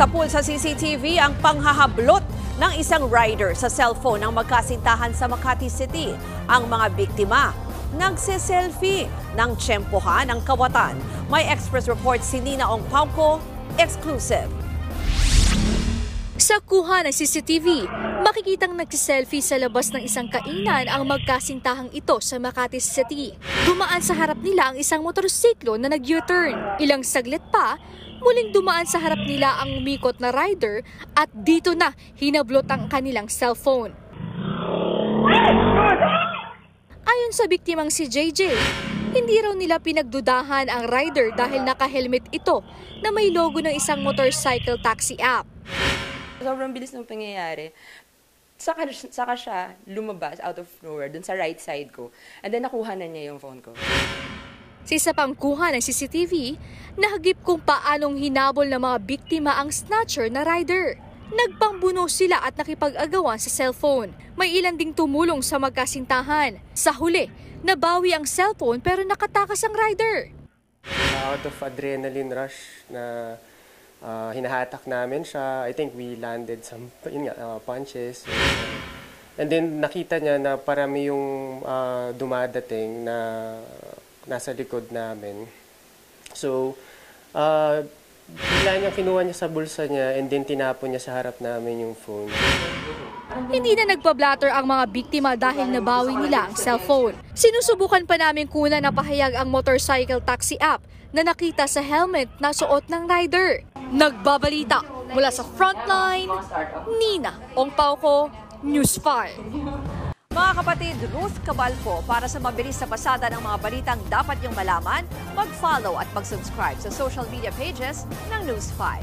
Sa pool sa CCTV ang panghahablot ng isang rider sa cellphone ng magkasintahan sa Makati City. Ang mga biktima nagse-selfie ng tsempohan ng kawatan. May Express report si Nina Ong Pauco, exclusive. Sa kuha ng CCTV, makikitang nagsiselfie sa labas ng isang kainan ang magkasintahang ito sa Makati City. Dumaan sa harap nila ang isang motorsiklo na nag-U-turn. Ilang saglit pa, muling dumaan sa harap nila ang umikot na rider at dito na hinablot ang kanilang cellphone. Ayon sa biktimang si JJ, hindi raw nila pinagdudahan ang rider dahil naka-helmet ito na may logo ng isang motorcycle taxi app. Sobrang bilis ng pangyayari. Saka siya lumabas out of nowhere dun sa right side ko. And then nakuha na niya yung phone ko. Sa isa pang kuha ng CCTV, nahagip kung paanong hinabol ng mga biktima ang snatcher na rider. Nagpambuno sila at nakipag-agawan sa cellphone. May ilan ding tumulong sa magkasintahan. Sa huli, nabawi ang cellphone pero nakatakas ang rider. Out of adrenaline rush na hinahatak namin siya. I think we landed some punches. And then nakita niya na parami yung dumadating na nasa likod namin. So, bigla niya kinuha niya sa bulsa niya and then tinapon niya sa harap namin yung phone. Hindi na nagpa-blatter ang mga biktima dahil nabawi nila ang cellphone. Sinusubukan pa namin kuna na pahayag ang motorcycle taxi app na nakita sa helmet na suot ng rider. Nagbabalita mula sa Frontline, Nina Ong Pauco, News 5. Mga kapatid, Ruth Cabalpo, para sa mabilis na pasada ng mga balitang dapat niyong malaman, mag-follow at mag-subscribe sa social media pages ng News 5.